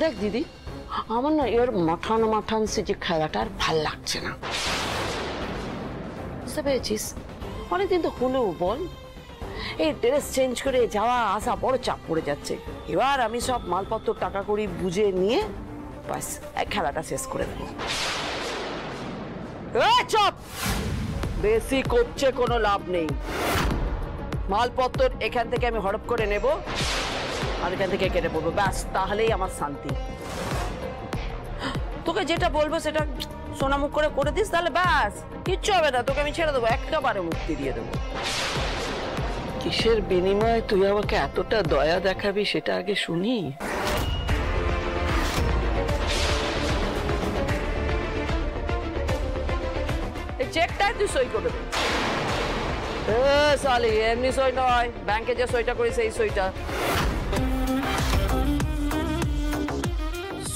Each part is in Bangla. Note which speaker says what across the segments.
Speaker 1: দেখ দিদি, আমার না এর মাঠান মাঠান সে যে খেলাটা আর ভাল লাগছে না, বুঝতে পেরেছিস? অনেকদিন তো হলেও বল, এই ড্রেস চেঞ্জ করে যাওয়া আসা বড় চাপ পড়ে যাচ্ছে। এবার আমি সব মালপত্র টাকা করি বুঝে নিয়ে বাস খেলাটা শেষ করে দেবো। চপ, বেশি করছে কোনো লাভ নেই। মালপত্র এখান থেকে আমি হড়প করে নেব আর এখান থেকে কেটে পড়বো, ব্যাস, তাহলেই আমার শান্তি। তোকে যেটা বলবো সেটা সোনামুখ করে করে দিস, তাহলে ব্যাস কিচ্ছু হবে না, তোকে আমি ছেড়ে দেবো, একেবারে মুক্তি দিয়ে দেবো। কিসের বিনিময়ে তুই আমাকে এতটা দয়া দেখাবি সেটা আগে শুনি। এই চেকটায় তুই সই করে দেবো। সালি, এমনি সই নয়, ব্যাংকে যে সইটা করি সেই সইটা।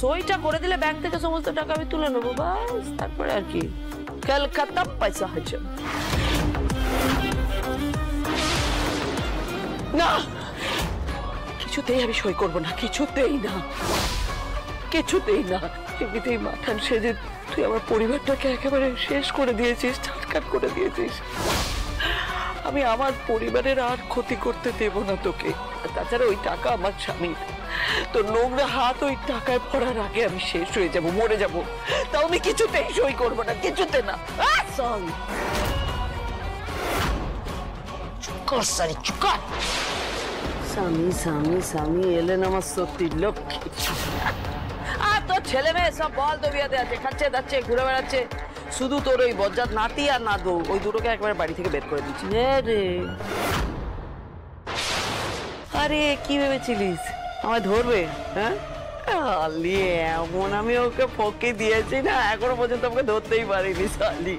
Speaker 1: সইটা করে দিলে ব্যাংক থেকে সমস্ত টাকা আমি তুলে নেবো, বাস, তারপরে আর কি কলকাতা পয়সা হচ্ছে না। কিছুতেই আমি সই করবো না, কিছুতেই না, কিছুতেই না। এমনিতেই মাঠান সেজে তুই আমার পরিবারটাকে একেবারে শেষ করে দিয়েছিস, ছাটকাট করে দিয়েছিস। আমি আমার পরিবারের আর ক্ষতি করতে দেব না তোকে। তাছাড়া ওই টাকা আমার স্বামীর, তো নোংরা হাত ওই টাকায় পড়ার আগে আমি শেষ হয়ে যাব, মরে যাব। তাও আমি কিছুতেই সই করবো না, কিছুতে না। স্বামী স্বামী স্বামী এলেন আমার সত্যি লক্ষ্মী। আর তোর ছেলে মেয়ে সব বল দবিয়াতে আছে, খাচ্ছে যাচ্ছে, ঘুরে বেড়াচ্ছে, শুধু তোর ওই বজ্জাত নাতি আর নাদু, ওই দুটোকে একবারে বাড়ি থেকে বের করে দিচ্ছি রে। আরে কি ভেবেছিলিস আমায় ধরবে? হ্যাঁ, এমন আমি ওকে ফকে দিয়েছি না, এখনো পর্যন্ত আমাকে ধরতেই পারিনি শালি।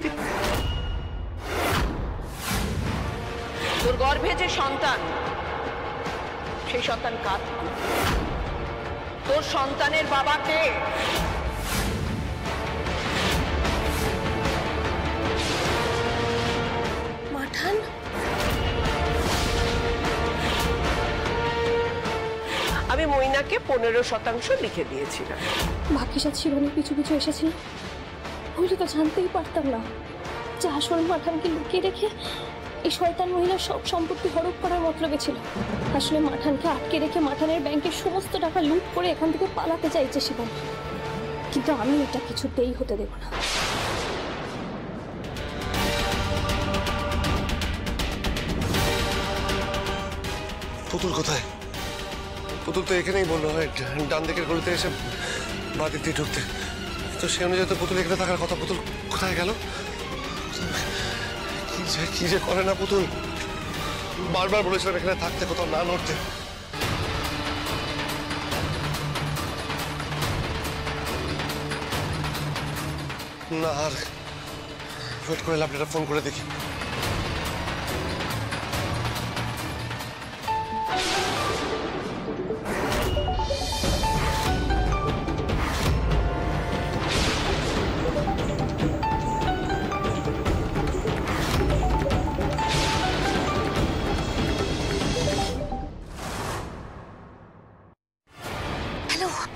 Speaker 1: তোর গর্ভে যে সন্তান, সেই সন্তান কার? তোর সন্তানের বাবাকে।
Speaker 2: মাঠান,
Speaker 1: আমি মইনাকে 15% লিখে দিয়েছিলাম।
Speaker 2: বাকি সাথে শিবানী পিছু পিছু এসেছিল, হইলে তো জানতেই পারতাম না যে আসল মাঠানকে লুকিয়ে রেখে এই শয়তান মহিলার সব সম্পত্তি হড়প করার মতলবে ছিল। আসলে মাঠানকে আটকে রেখে মাঠানের ব্যাংকের সমস্ত টাকা লুট করে এখান থেকে পালাতে চাইছে শিবানী, কিন্তু আমি এটা কিছুতেই হতে দেব না।
Speaker 3: পুতুল কোথায়? পুতুল তো এখানেই বললো হয় ডান দিকের গলিতে এসে বাঁ দিক দিয়ে ঢুকতে, তো সে অনুযায়ী তো পুতুল এখানে থাকার কথা। পুতুল কোথায় গেল? কি যে করে না পুতুল, বারবার বলেছিলাম এখানে থাকতে, কোথাও না নড়তে। না আর ওয়েট করে লাভ, ফোন করে দেখি।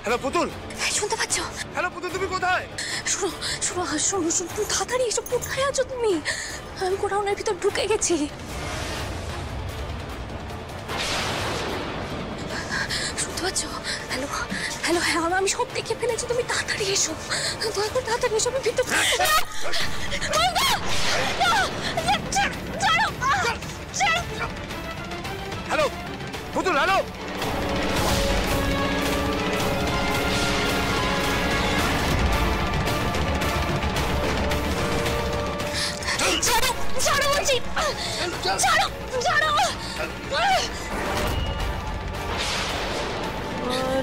Speaker 3: হ্যালো পুতুল,
Speaker 2: শুনতে পাচ্ছ?
Speaker 3: হ্যালো পুতুল, তুমি কোথায়?
Speaker 2: শোনো শোনো শোনো শোনো, তুমি তাড়াতাড়ি এসব। কোথায় আছো তুমি? আমি গোডাউনের ভিতর ঢুকে গেছি। শুনতে পাচ্ছ? হ্যালো হ্যালো, হ্যাঁ আমি সব দেখে ফেলেছি, তুমি তাড়াতাড়ি এসো, দয়া করে তাড়াতাড়ি এসো। আমি ভিতর
Speaker 3: হ্যালো পুতুল, হ্যালো।
Speaker 2: ছাড়ো বলছি, ছাড়ো ছাড়ো।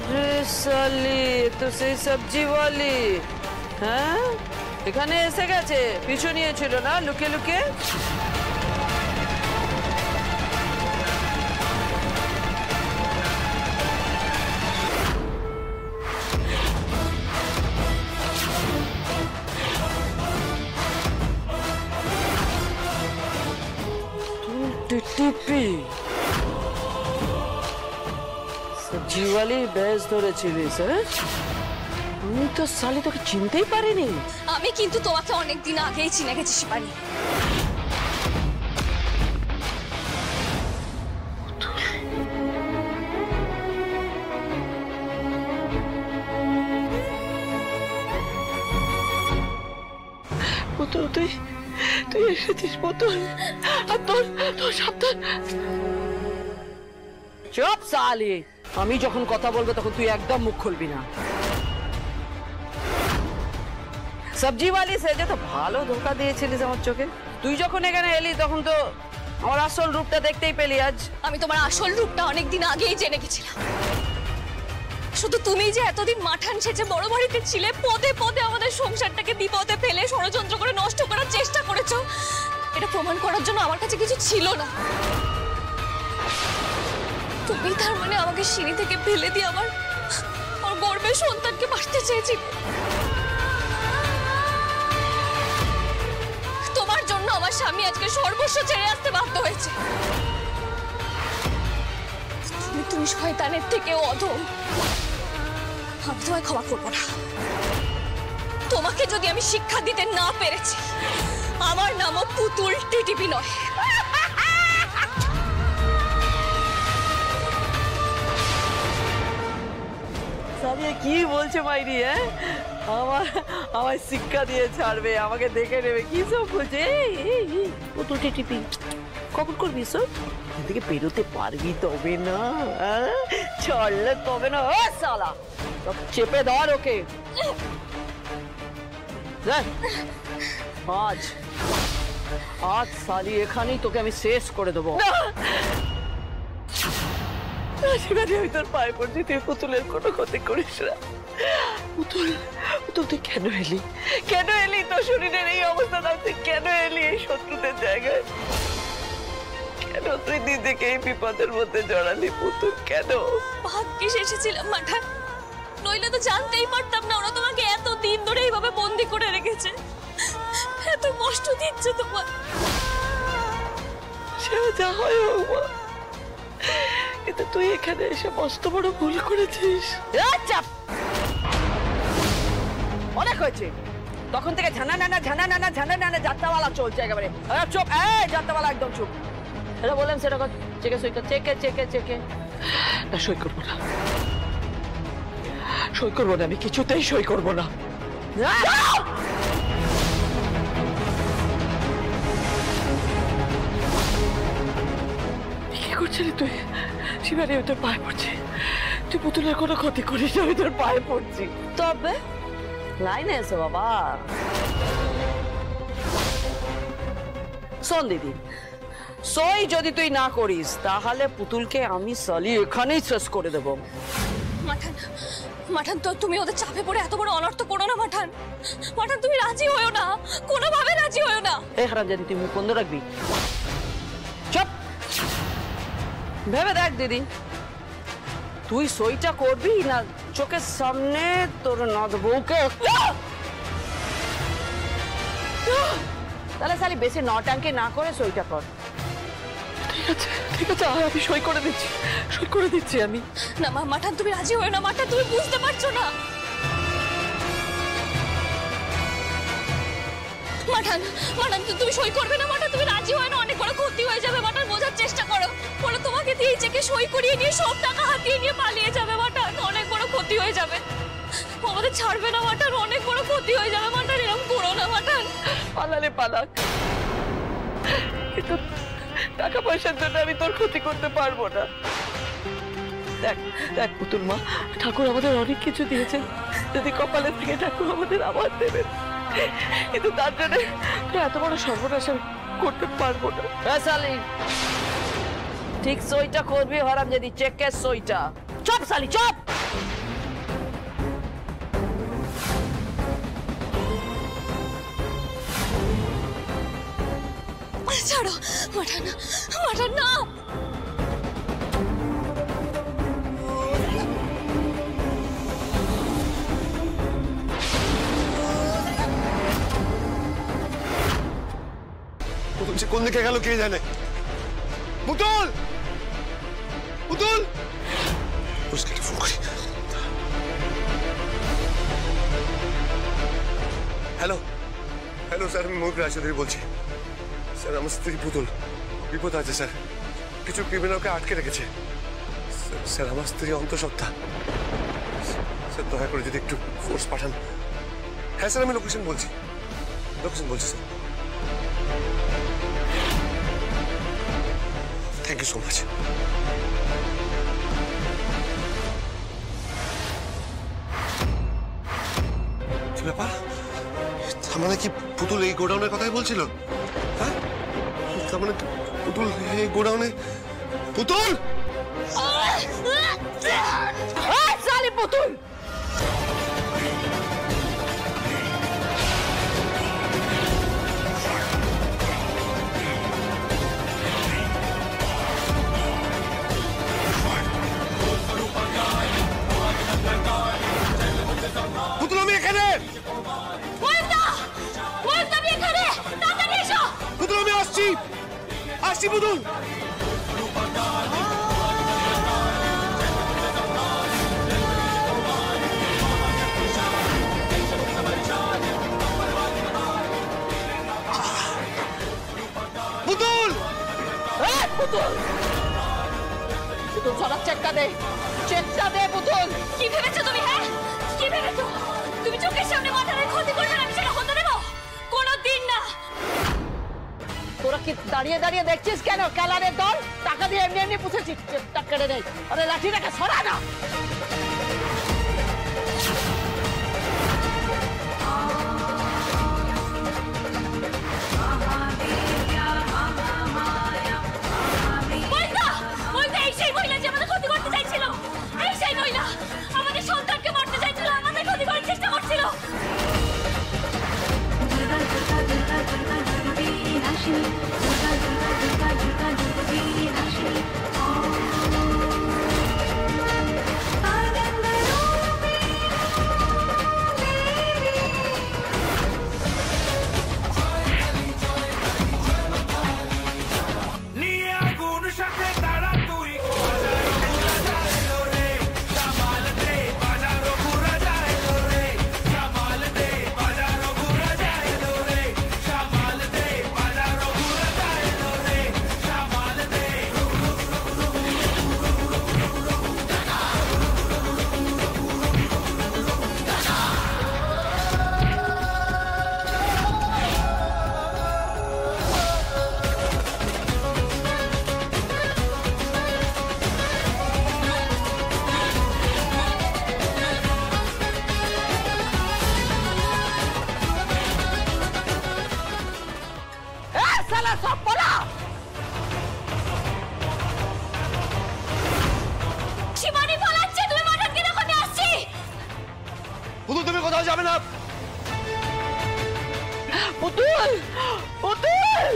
Speaker 1: अरे साली, तो সেই সবজি वाली, হ্যাঁ এখানে এসে গেছে, পিছু নিয়েছিল না লুকে লুকে। টিপি জীবালি বেশ ধরেছিলিস, হ্যাঁ? আমি তো সালি তোকে চিনতেই পারিনি।
Speaker 2: আমি কিন্তু তোমাকে অনেকদিন আগেই চিনে গেছি শিবানী।
Speaker 1: পুতুল, তুই এসেছিস পুতুল। আর তোর সাবধান। চুপ সালি, আমি যখন কথা বলবো তখন তুই একদম মুখ খুলবি না। সবজিওয়ালি সেজে তো ভালো ধোকা দিয়েছিলিস আমার চোখে। তুই যখন এখানে এলি তখন তো আমার আসল রূপটা দেখতেই পেলি আজ।
Speaker 2: আমি তোমার আসল রূপটা অনেকদিন আগেই জেনে গেছিলাম। শুধু তুমি যে এতদিন মাঠান সেজে বড় বাড়িতে ছিলে, পদে পদে আমাদের সংসারটাকে বিপদে ফেলে ষড়যন্ত্র করে নষ্ট করার চেষ্টা করেছো, এটা প্রমাণ করার জন্য আমার কাছে কিছু ছিল না। তুমি তার মানে আমাকে সিঁড়ি থেকে ফেলে দিয়ে আমার গর্বের সন্তানকে মারতে চেয়েছিলে। তোমার জন্য আমার স্বামী আজকে সর্বস্ব ছেড়ে আসতে বাধ্য হয়েছে। তুমি শয়তানের থেকেও অধম। আমি তোমায় ক্ষমা করবো না। তোমাকে যদি আমি শিক্ষা দিতে না পেরেছি, আমার নামও পুতুল টিটিপি নয়।
Speaker 1: সারিয়া কি বলছে মাইরি? হ্যাঁ, আমার শিক্ষা দিয়ে ছাড়বে, আমাকে দেখে নেবে, কি সব বলছে? পুতুল টিটিপি কখন করবি সব? এদিকে বেরোতে পারবি তবে না, ছাড়লে তবে না। সালা চেপে ধর ওকে। আজ সালি এখানেই তোকে আমি শেষ করে দেবো। আমি তোর পায়ে পড়ছি, তুই পুতুলের কোনো ক্ষতি করিস না। পুতুল তুই কেন এলি? কেন এলি? তোর শরীরের এই অবস্থা না, তুই কেন এলি এই শত্রুদের জায়গায়? কেন তুই নিজেকে এই বিপদের মধ্যে জড়ালি পুতুল? কেন?
Speaker 2: ভাগ্যিস এসেছিলাম মাঠান, নইলে তো জানতেই পারতাম না ওরা তোমাকে এত দিন ধরে এইভাবে বন্দি করে রেখেছে। এত কষ্ট দিচ্ছে তোমার।
Speaker 1: সে যা হয় হোক মা, কিন্তু তুই এখানে এসে মস্ত বড় ভুল করেছিস। অনেক হয়েছে, তখন থেকে ঝানা নানা যাত্রাওয়ালা চলছে একেবারে। চুপ, যাত্রাওয়ালা একদম চুপ। এটা বললাম সেটা চেকে সই কর, চেকে না, সই করবো না, আমি কিছুতেই সই করবো না। কি করছিলি তুই? শিবানী, আমি তোর পায়ে পড়ছি, তুই পুতুলের কোনো ক্ষতি করিস, আমি তোর পায়ে পড়ছি। তবে লাইনে এসো বাবা। শোন দিদি, সই যদি তুই না করিস তাহলে পুতুলকে আমি সালি এখানেই শেষ করে দেব।
Speaker 2: মাঠান তো তুমি ওদের চাপে পড়ে এত বড় অনর্থ করো না মাঠান। তুমি রাজি হয়ো না, কোনোভাবে রাজি হয়ো না।
Speaker 1: হারামজাদি, তুই মুখ বন্ধ রাখবি। চুপ, ভেবে দেখ দিদি, তুই সইটা করবি না চোখের সামনে তোর নদ বউকে? তাহলে সালি বেশি নটাঙ্কি না করে সইটা কর। ঠিক আছে, আমি সই করে দিচ্ছি আমি।
Speaker 2: না মাঠান, তুমি রাজি হয়ো না। মাঠান, তুমি বুঝতে পারছো না। মাঠান তুমি সই করবে না। মাঠান, তুমি রাজি হয় না, অনেক বড় ক্ষতি হয়ে যাবে। মাঠান, বোঝার চেষ্টা করো। বলো তোমাকে দিয়ে চেকে সই করিয়ে নিয়ে সব টাকা হাতিয়ে নিয়ে পালিয়ে যাবে। মাঠান, অনেক বড় ক্ষতি হয়ে যাবে। আমাদের ছাড়বে না মাঠান, অনেক বড় ক্ষতি হয়ে যাবে। মাঠান, এরকম করো না মাঠান।
Speaker 1: পালালে পালাক, কিন্তু টাকা পয়সার জন্য আমি তোর ক্ষতি করতে পারবো না। দেখ পুতুল মা, ঠাকুর আমাদের অনেক কিছু দিয়েছেন, যদি কপালে থেকে ঠাকুর আমাদের আবার দেবেন, কিন্তু তার জন্য এত বড় সর্বনাশ আমি করতে পারবো না। সালি, ঠিক সইটা করবি হারামজাদি, চেকের সইটা। চপ সালি, চপ।
Speaker 2: ছাড়ো মাঠান, না।
Speaker 3: পুতুল সে কোন দিকে গেল কে জানে? পুতুল, পুলিশকে ফোন করি। হ্যালো হ্যালো স্যার, আমি ময়ূর রায়চৌধুরী বলছি। স্যার আমার স্ত্রী পুতুল বিপদ আছে স্যার, কিছু ক্রিমিনালকে আটকে রেখেছে। স্যার আমার স্ত্রী অন্তঃসত্ত্বা, স্যার দয়া করে যদি একটু ফোর্স পাঠান। হ্যাঁ স্যার আমি লোকেশন বলছি sir. Thank you so much. কি ব্যাপার? তার মানে কি পুতুল এই গোডাউনের কথাই বলছিল? হ্যাঁ, তার মানে পুতুল এই গোডাউনে। পুতুল
Speaker 1: পুতুল
Speaker 3: পুতুল আমি এখানে। পুতুল আমি আসছি পুতুল। পুতুল
Speaker 1: পুতুল পুতুল চলার চেকটা দে পুতুল।
Speaker 2: কি ভেবেছো তুমি? হ্যাঁ, কি ভেবেছো তুমি? চোখের সামনে মাথার ক্ষতি করবে আমি সেটা হতে দেবো? কোনোদিন না।
Speaker 1: তোরা কি দাঁড়িয়ে দাঁড়িয়ে দেখছিস কেন? ক্যালারের দল টাকা দিয়ে এমনি এমনি পুষেছিস, টাকা কেটে নেই। আরে লাঠিটাকে সরা না।
Speaker 2: এই সেই মহিলা যে আমাদের ক্ষতি করতে চাইছিল, এই সেই মহিলা আমাদের সন্তানকে মারতে চাইছিল, আমাদের ক্ষতি করার চেষ্টা করছিল।
Speaker 3: পুতুল তুমি কোথাও যাবে না।
Speaker 1: পুতুল পুতুল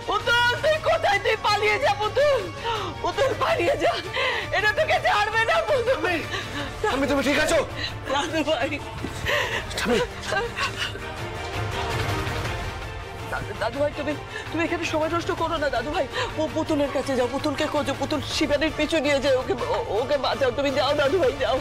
Speaker 1: পুতুল তুই কোথায়? তুই পালিয়ে যা পুতুল, পুতুল পালিয়ে যা, এটা তোকে ছাড়বে না পুতুল।
Speaker 3: তুমি ঠিক আছো?
Speaker 1: দাদু ভাই, দাদু ভাই তুমি এখানে সময় নষ্ট করো না দাদু ভাই। ও পুতুলের কাছে যাও, পুতুলকে খোঁজো, পুতুল শিবানীর পিছু নিয়ে যায়, ওকে বাঁচাও। তুমি যাও দাদু ভাই, যাও।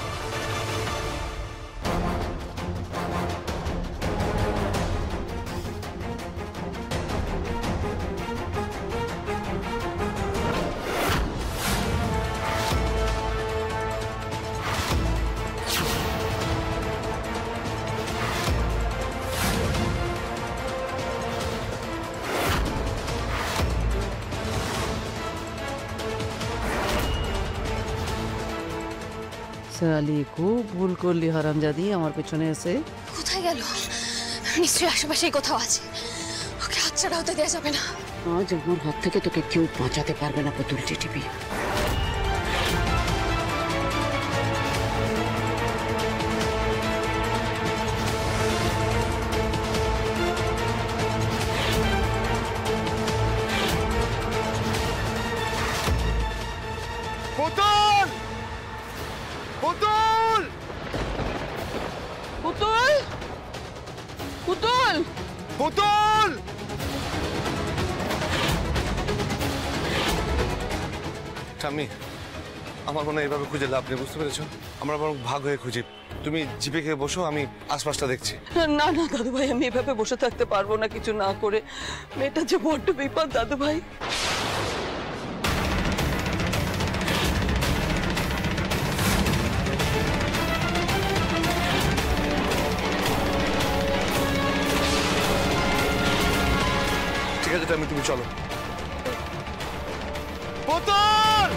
Speaker 1: সালি খুব ভুল করলি হারামজাদি, আমার পেছনে এসে।
Speaker 2: কোথায় গেল? নিশ্চয়ই আশেপাশেই কোথাও আছে, ওকে হাতছাড়া হতে দেওয়া যাবে না।
Speaker 1: আজ আমার হাত থেকে তোকে কেউ বাঁচাতে পারবে না পুতুল টিটিপি।
Speaker 3: পুতুল পুতুল
Speaker 1: পুতুল পুতুল
Speaker 3: পুতুল ঠাম্মি আমার মনে হয় এভাবে খুঁজে লাভ নেই, বুঝতে পেরেছো? আমরা বরং ভাগ হয়ে খুঁজি। তুমি জিপে খেয়ে বসো, আমি আশপাশটা দেখছি।
Speaker 1: না না দাদু ভাই, আমি এভাবে বসে থাকতে পারবো না কিছু না করে। মেয়েটা যে বড্ড বিপদ দাদু ভাই।
Speaker 3: ঠিক আছে তুমি চলো। বোতল!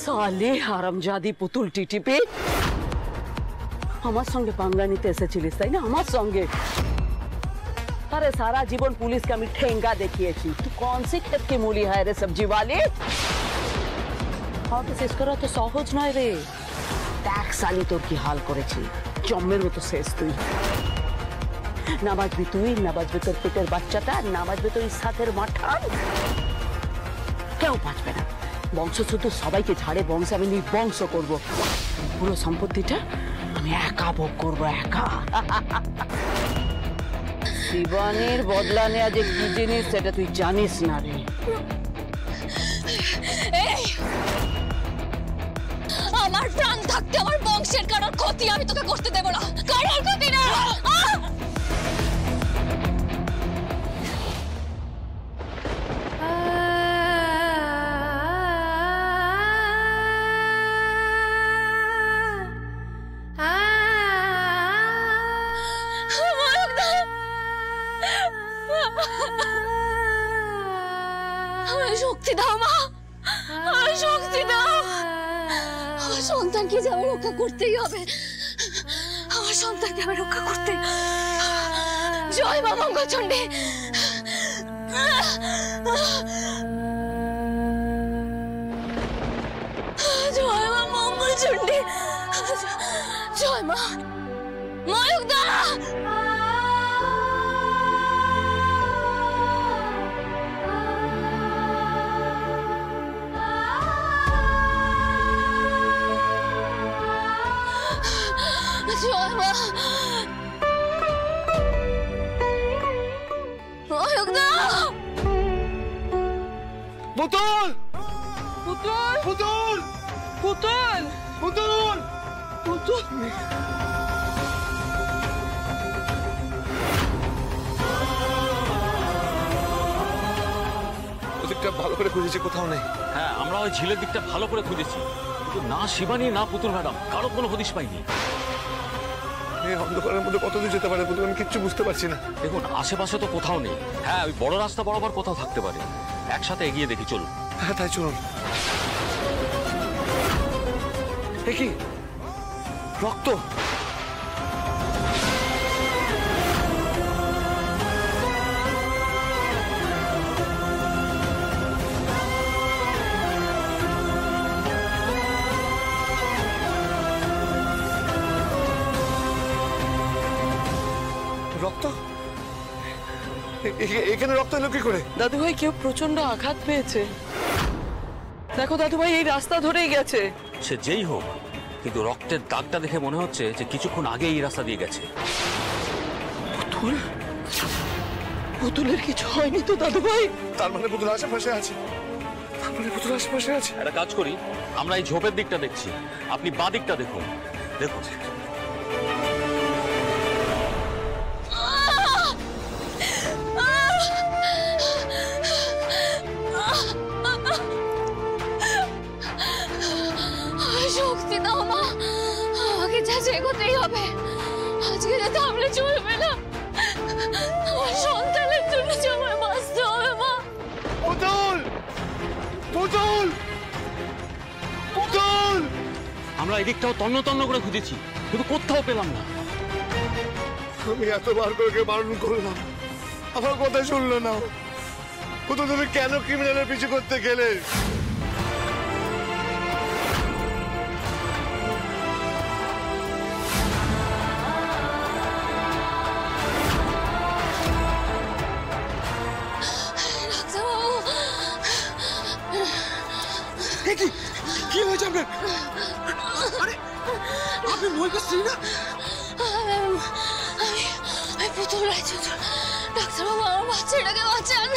Speaker 1: সালে হারামজাদি পুতুল টিটিপি, আমার সঙ্গে পাঙ্গা নিতে এসেছিলিস তাই না? আমার সঙ্গে। अरे सारा जीवन पुलिस का मैं ठेंगा देखिएছি। तू कौन सी खेत की मूली है रे सब्जी वाली? हाँ শেষ করা তো সহজ নয় রে। দেখ সালি তোর কি হাল করেছি, জম্মের মতো শেষ তুই। না বাঁচবি তুই, না বাঁচবে তোর পেটের বাচ্চাটা, না বাঁচবে তোর সাথের মাঠান, কেউ বাঁচবে না। বংশ শুধু সবাইকে ঝাড়ে বংশে আমি নির্বংশ করবো। পুরো সম্পত্তিটা আমি একা ভোগ করবো, একা। শিবানীর বদলা নেওয়া যে কি জিনিস সেটা তুই জানিস না রে।
Speaker 2: আমার প্রাণ থাকতে আমার বংশের কারোর ক্ষতি আমি তোকে করতে দেব না, কারোর ক্ষতি না। শক্তি দাও মা, শক্তি দাও। আমার সন্তানকে যে আমি রক্ষা করতেই হবে, আমার সন্তানকে আমি রক্ষা করতে। জয় মা মঙ্গলচণ্ডী। জয় মা মঙ্গলচণ্ডী। জয় মা ময়ূকদা। জয় মা ময়ূকদা।
Speaker 3: বোতল!
Speaker 1: পুতুল
Speaker 3: বোতল!
Speaker 1: পুতুল
Speaker 3: বোতল!
Speaker 1: পুতুল
Speaker 3: ওদিকটা ভালো করে খুঁজেছি, কোথাও নেই।
Speaker 4: হ্যাঁ, আমরা ওই ঝিলের দিকটা ভালো করে খুঁজেছি, কিন্তু না শিবানী না পুতুল ম্যাডাম কারো কোনো হদিশ পাইনি।
Speaker 3: এই অন্ধকারের মধ্যে কত দূর যেতে পারে পুতুল, আমি কিচ্ছু বুঝতে পারছি না।
Speaker 4: দেখুন আশেপাশে তো কোথাও নেই। হ্যাঁ, ওই বড় রাস্তা বরাবর কোথাও থাকতে পারে। একসাথে এগিয়ে দেখি, চলুন।
Speaker 3: হ্যাঁ তাই চলুন। এ কি রক্ত? রক্ত? এখানে রক্ত এলো কি করে?
Speaker 1: দাদু ভাই কেউ প্রচন্ড আঘাত পেয়েছে। দেখো দাদু ভাই এই রাস্তা ধরেই গেছে।
Speaker 4: সে যেই হোক, কিন্তু রক্তের দাগটা দেখে মনে হচ্ছে যে কিছুক্ষণ আগে এই রাস্তা দিয়ে গেছে।
Speaker 1: পুতুল, পুতুলের কিছু হয়নি তো দাদু ভাই?
Speaker 3: তার মানে পুতুল আশেপাশে আছে, তার মানে পুতুল আশেপাশে আছে।
Speaker 4: একটা কাজ করি, আমরা এই ঝোপের দিকটা দেখছি, আপনি বাঁ দিকটা দেখুন। দেখুন
Speaker 2: শক্তি দাও মা, আমাকে যা এগোতেই হবে। আজকে যেতে আমরা চলবে না, আমার সন্তানের জন্য সময় বাঁচতে হবে মা।
Speaker 3: পুতুল! পুতুল! পুতুল!
Speaker 4: আমরা এদিকটাও তন্ন তন্ন করে খুঁজেছি, কিন্তু কোথাও পেলাম না।
Speaker 3: আমি এতবার করে বারণ করলাম, আমার কথা শুনলো না। পুতুল, তুমি কেন ক্রিমিনালের পিছু করতে গেলে? কি হয়েছে আপনার? আরে আপনি মহিলার স্ত্রী না?
Speaker 2: আমি পুতুল রায়চন্দ্র। ডাক্তারবাবু আমার বাচ্চাটাকে বাঁচান।